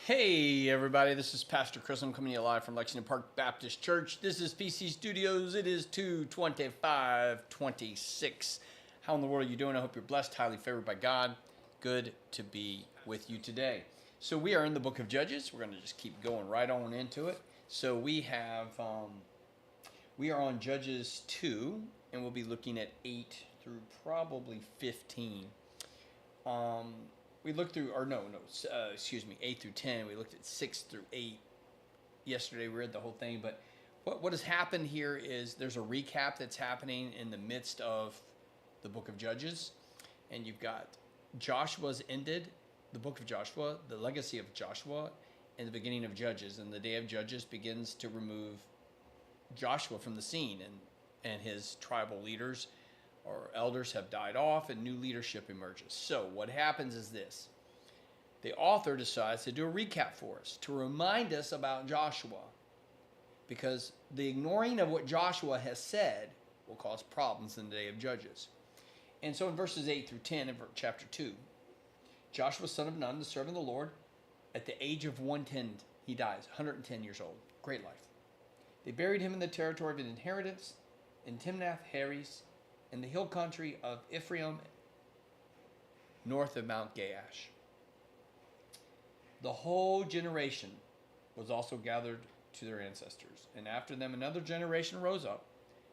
Hey everybody, this is Pastor Chris. I'm coming to you live from Lexington Park Baptist Church. This is PC Studios. It is 2/25/26. How in the world are you doing? I hope you're blessed, highly favored by God. Good to be with you today. So we are in the book of Judges. We're going to just keep going right on into it. So we are on Judges 2, and we'll be looking at 8 through probably 15. We looked through, or excuse me, 8 through 10. We looked at 6 through 8 yesterday. We read the whole thing. But what has happened here is there's a recap that's happening in the midst of the book of Judges. And you've got Joshua's ended, the book of Joshua, the legacy of Joshua, and the beginning of Judges. And the day of Judges begins to remove Joshua from the scene, and his tribal leaders or elders have died off and new leadership emerges. So what happens is this. The author decides to do a recap for us to remind us about Joshua, because the ignoring of what Joshua has said will cause problems in the day of Judges. And so in verses 8 through 10 of chapter 2, Joshua son of Nun, the servant of the Lord, at the age of 110, he dies, 110 years old. Great life. They buried him in the territory of an inheritance in Timnath-Heres, in the hill country of Ephraim, north of Mount Gaash. The whole generation was also gathered to their ancestors, and after them another generation rose up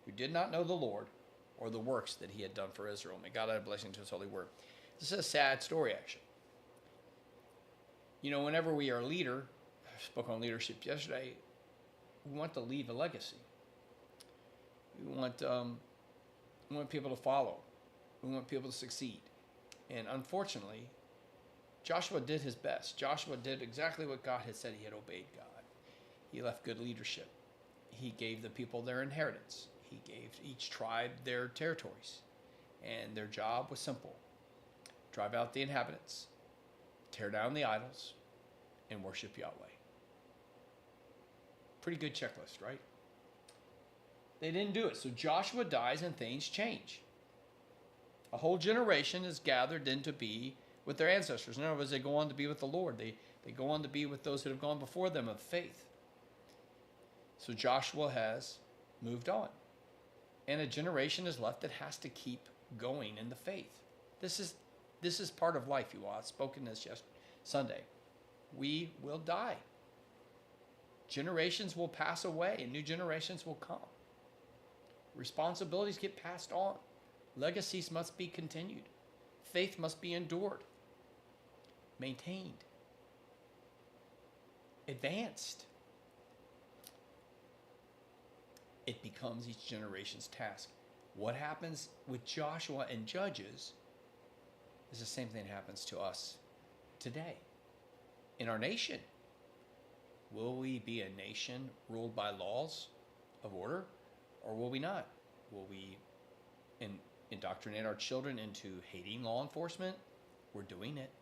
who did not know the Lord or the works that he had done for Israel. May God add a blessing to his holy word. This is a sad story, actually. You know, whenever we are a leader, I spoke on leadership yesterday, we want to leave a legacy. We want people to follow. We want people to succeed. And unfortunately, Joshua did his best. Joshua did exactly what God had said. He had obeyed God. He left good leadership. He gave the people their inheritance. He gave each tribe their territories. And their job was simple. Drive out the inhabitants, tear down the idols, and worship Yahweh. Pretty good checklist, right? They didn't do it. So Joshua dies and things change. A whole generation is gathered in to be with their ancestors. In other words, they go on to be with the Lord. They go on to be with those that have gone before them of faith. So Joshua has moved on. And a generation is left that has to keep going in the faith. This is part of life, you all. I've spoken this Sunday. We will die. Generations will pass away and new generations will come. Responsibilities get passed on. Legacies must be continued. Faith must be endured, maintained, advanced. It becomes each generation's task. What happens with Joshua and Judges is the same thing that happens to us today in our nation. Will we be a nation ruled by laws of order? Or will we not? Will we indoctrinate our children into hating law enforcement? We're doing it.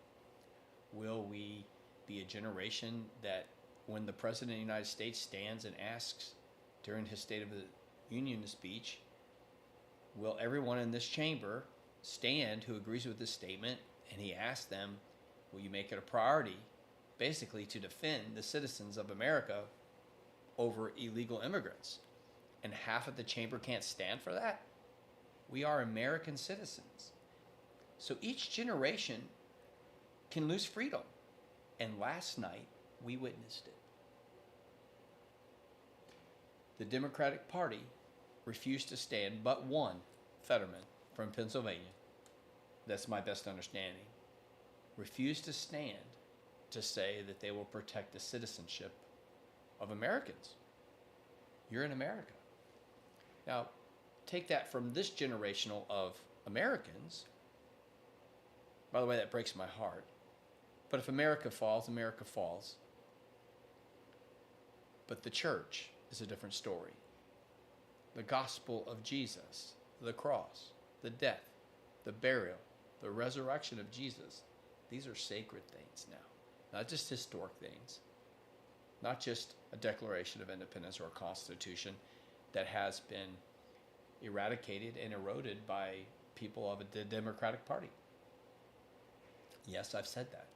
Will we be a generation that when the President of the United States stands and asks during his State of the Union speech, will everyone in this chamber stand who agrees with this statement, and he asks them, will you make it a priority basically to defend the citizens of America over illegal immigrants? And half of the chamber can't stand for that? We are American citizens. So each generation can lose freedom. And last night, we witnessed it. The Democratic Party refused to stand, but one, Fetterman from Pennsylvania, that's my best understanding, refused to stand to say that they will protect the citizenship of Americans. You're in America. Now, take that from this generational of Americans. By the way, that breaks my heart. But if America falls, America falls. But the church is a different story. The gospel of Jesus, the cross, the death, the burial, the resurrection of Jesus, these are sacred things now, not just historic things, not just a Declaration of Independence or a Constitution that has been eradicated and eroded by people of the Democratic Party. Yes, I've said that.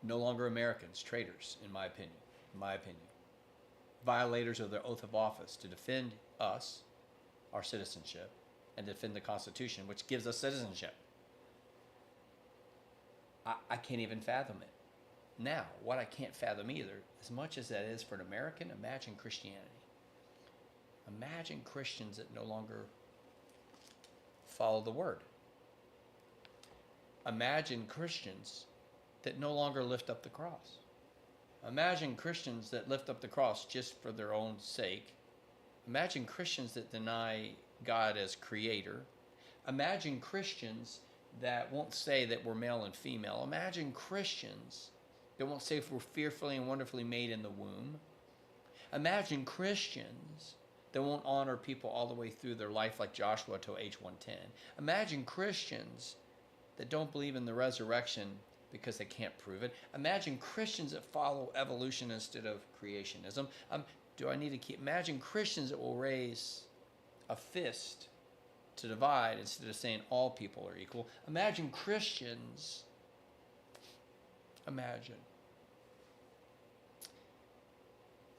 No longer Americans, traitors, in my opinion. In my opinion. Violators of their oath of office to defend us, our citizenship, and defend the Constitution, which gives us citizenship. I can't even fathom it. Now, what I can't fathom either, as much as that is for an American, imagine Christianity. Imagine Christians that no longer follow the word. Imagine Christians that no longer lift up the cross. Imagine Christians that lift up the cross just for their own sake. Imagine Christians that deny God as creator. Imagine Christians that won't say that we're male and female. Imagine Christians that won't say if we're fearfully and wonderfully made in the womb. Imagine Christians that won't honor people all the way through their life like Joshua till age 110. Imagine Christians that don't believe in the resurrection because they can't prove it. Imagine Christians that follow evolution instead of creationism. Imagine Christians that will raise a fist to divide instead of saying all people are equal. Imagine Christians. Imagine.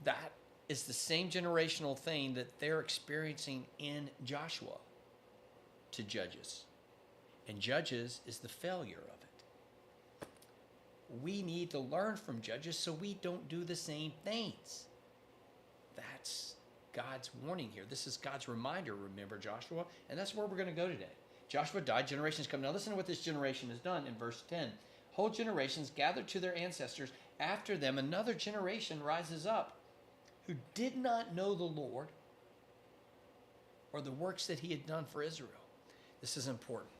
That is the same generational thing that they're experiencing in Joshua to Judges. And Judges is the failure of it. We need to learn from Judges so we don't do the same things. That's God's warning here. This is God's reminder, remember Joshua? And that's where we're going to go today. Joshua died, generations come. Now listen to what this generation has done in verse 10. Whole generations gathered to their ancestors. After them, another generation rises up who did not know the Lord or the works that he had done for Israel. This is important.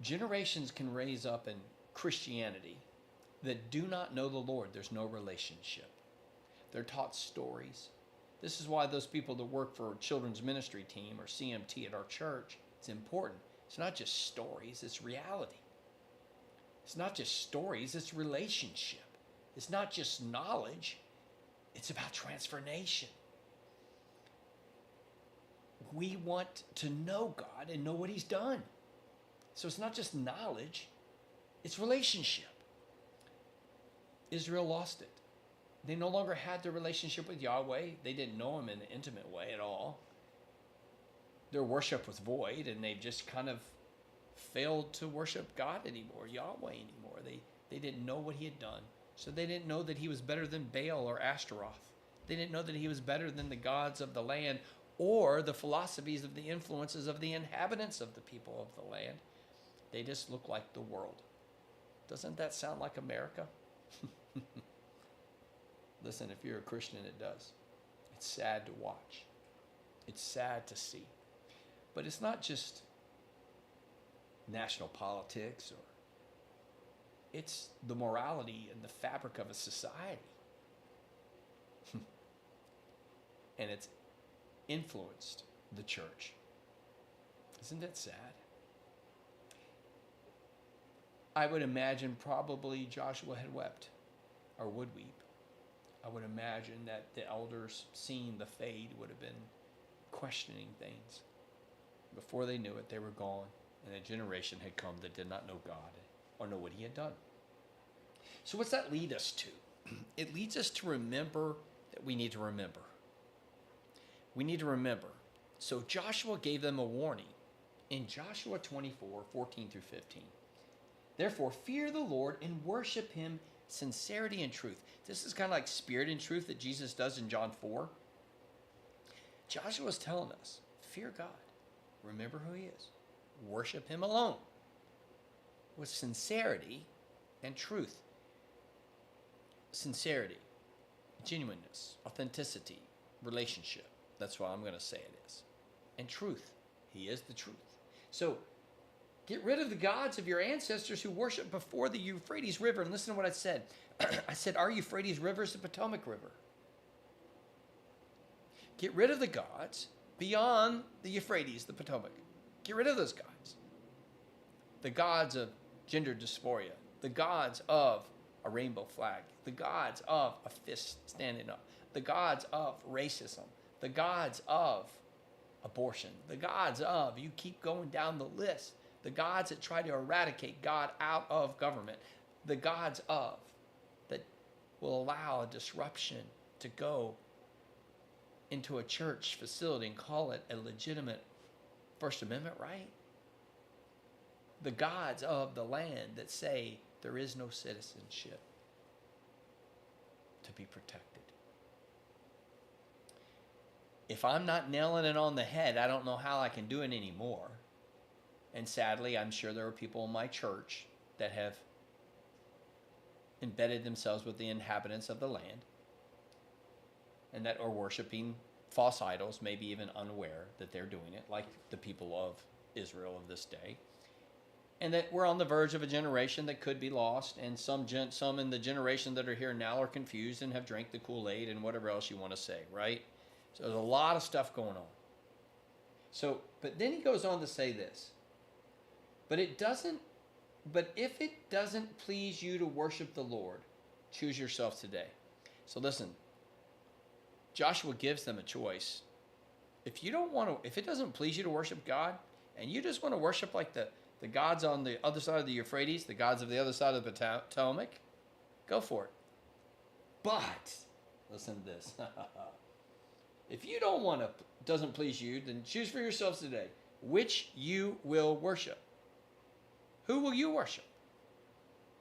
Generations can raise up in Christianity that do not know the Lord. There's no relationship. They're taught stories. This is why those people that work for a children's ministry team or CMT at our church, it's important. It's not just stories, it's reality. It's not just stories, it's relationship. It's not just knowledge, it's about transformation. We want to know God and know what he's done. So it's not just knowledge, it's relationship. Israel lost it. They no longer had the relationship with Yahweh. They didn't know him in an intimate way at all. Their worship was void, and they just kind of failed to worship God anymore, Yahweh anymore. They didn't know what he had done. So they didn't know that he was better than Baal or Ashtaroth. They didn't know that he was better than the gods of the land or the philosophies of the influences of the inhabitants of the people of the land. They just look like the world. Doesn't that sound like America? Listen, if you're a Christian, it does. It's sad to watch. It's sad to see. But it's not just national politics, or it's the morality and the fabric of a society. And it's influenced the church. Isn't that sad? I would imagine probably Joshua had wept or would weep. I would imagine that the elders, seeing the fade, would have been questioning things. Before they knew it, they were gone, and a generation had come that did not know God or know what he had done. So what's that lead us to? It leads us to remember that we need to remember. We need to remember. So Joshua gave them a warning in Joshua 24, 14 through 15. Therefore, fear the Lord and worship him sincerity and truth. This is kind of like spirit and truth that Jesus does in John 4. Joshua's telling us, fear God. Remember who he is. Worship him alone with sincerity and truth. Sincerity, genuineness, authenticity, relationship. That's what I'm going to say it is. And truth. He is the truth. So, get rid of the gods of your ancestors who worship before the Euphrates River. And listen to what I said. I said, our Euphrates River is the Potomac River. Get rid of the gods beyond the Euphrates, the Potomac. Get rid of those gods. The gods of gender dysphoria. The gods of a rainbow flag. The gods of a fist standing up. The gods of racism. The gods of abortion. The gods of, you keep going down the list. the gods that try to eradicate God out of government, the gods of that will allow a disruption to go into a church facility and call it a legitimate First Amendment right. The gods of the land that say there is no citizenship to be protected. If I'm not nailing it on the head, I don't know how I can do it anymore. And sadly, I'm sure there are people in my church that have embedded themselves with the inhabitants of the land and that are worshiping false idols, maybe even unaware that they're doing it, like the people of Israel of this day. And that we're on the verge of a generation that could be lost, and some in the generation that are here now are confused and have drank the Kool-Aid and whatever else you want to say, right? So there's a lot of stuff going on. So, but then he goes on to say this. But if it doesn't please you to worship the Lord, choose yourself today. So listen, Joshua gives them a choice. If it doesn't please you to worship God, and you just want to worship like the gods on the other side of the Euphrates, the gods of the other side of the Potomac, go for it. But, listen to this. If you doesn't please you, then choose for yourselves today which you will worship. Who will you worship?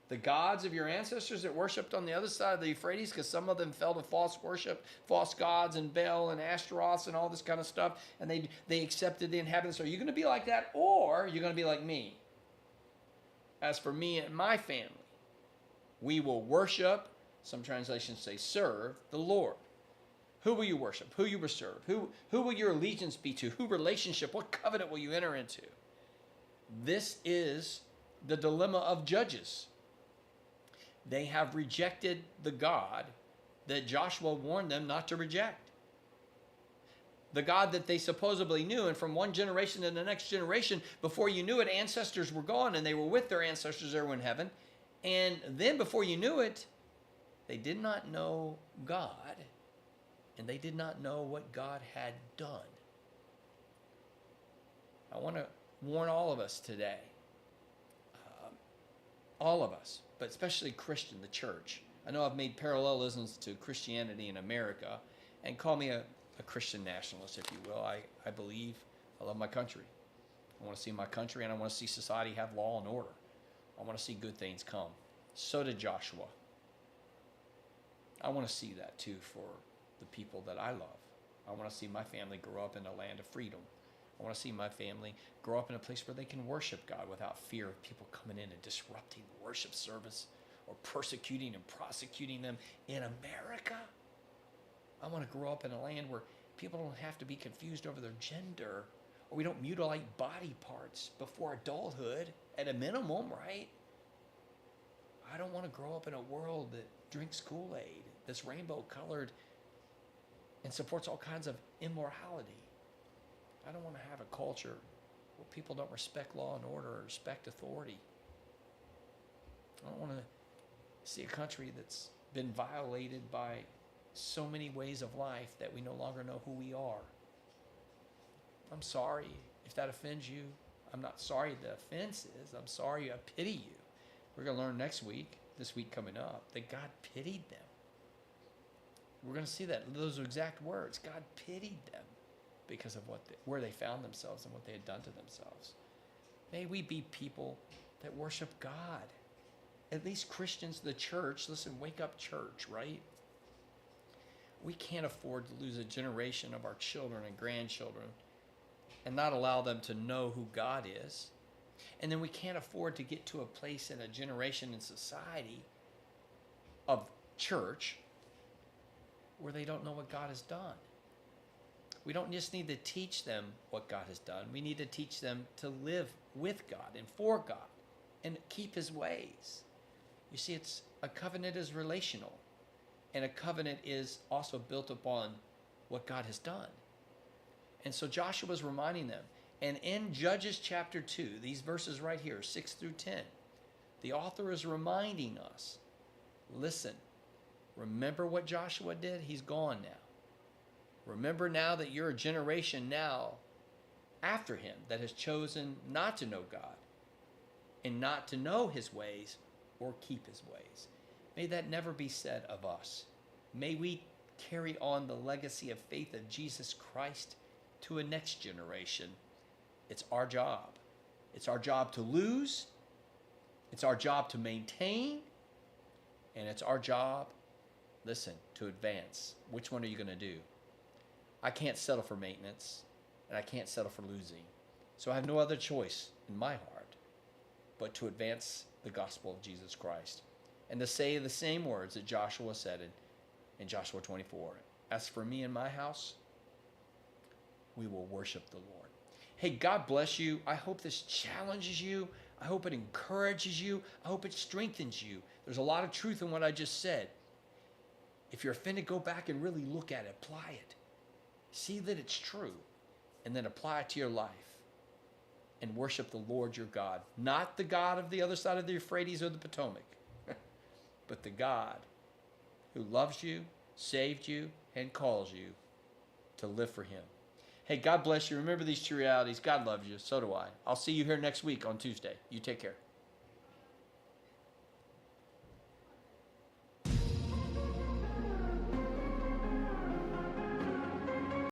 The gods of your ancestors that worshipped on the other side of the Euphrates, because some of them fell to false worship, false gods and Baal and Ashtaroth and all this kind of stuff, and they accepted the inhabitants. Are you going to be like that, or are you going to be like me? As for me and my family, we will worship, some translations say serve, the Lord. Who will you worship? Who you will serve? Who will your allegiance be to? Who relationship? What covenant will you enter into? This is the dilemma of judges. They have rejected the God that Joshua warned them not to reject. The God that they supposedly knew, and from one generation to the next generation, before you knew it, ancestors were gone, and they were with their ancestors that were in heaven. And then before you knew it, they did not know God, and they did not know what God had done. I want to warn all of us today, all of us, but especially Christian, the church. I know I've made parallelisms to Christianity in America, and call me a Christian nationalist, if you will. I believe I love my country. I want to see my country, and I want to see society have law and order. I want to see good things come. So did Joshua. I want to see that too for the people that I love. I want to see my family grow up in a land of freedom. I want to see my family grow up in a place where they can worship God without fear of people coming in and disrupting the worship service or persecuting and prosecuting them in America. I want to grow up in a land where people don't have to be confused over their gender, or we don't mutilate body parts before adulthood at a minimum, right? I don't want to grow up in a world that drinks Kool-Aid, that's rainbow colored and supports all kinds of immorality. I don't want to have a culture where people don't respect law and order or respect authority. I don't want to see a country that's been violated by so many ways of life that we no longer know who we are. I'm sorry if that offends you. I'm not sorry the offense is. I'm sorry, I pity you. We're going to learn this week coming up, that God pitied them. We're going to see that, those exact words. God pitied them because of where they found themselves and what they had done to themselves. May we be people that worship God. At least Christians, the church, listen, wake up church, right? We can't afford to lose a generation of our children and grandchildren and not allow them to know who God is. And then we can't afford to get to a place in a generation in society of church where they don't know what God has done. We don't just need to teach them what God has done. We need to teach them to live with God and for God and keep his ways. You see, a covenant is relational, and a covenant is also built upon what God has done. And so Joshua was reminding them. And in Judges chapter 2, these verses right here, 6 through 10, the author is reminding us, listen, remember what Joshua did? He's gone now. Remember now that you're a generation now after him that has chosen not to know God. and not to know his ways or keep his ways. May that never be said of us. May we carry on the legacy of faith of Jesus Christ to a next generation. It's our job. It's our job to lose. It's our job to maintain. And it's our job, listen, to advance. Which one are you going to do? I can't settle for maintenance, and I can't settle for losing. So I have no other choice in my heart but to advance the gospel of Jesus Christ and to say the same words that Joshua said in Joshua 24. As for me and my house, we will worship the Lord. Hey, God bless you. I hope this challenges you. I hope it encourages you. I hope it strengthens you. There's a lot of truth in what I just said. If you're offended, go back and really look at it. Apply it. See that it's true. And then apply it to your life. And worship the Lord your God. Not the God of the other side of the Euphrates or the Potomac. But the God who loves you, saved you, and calls you to live for him. Hey, God bless you. Remember these true realities. God loves you. So do I. I'll see you here next week on Tuesday. You take care.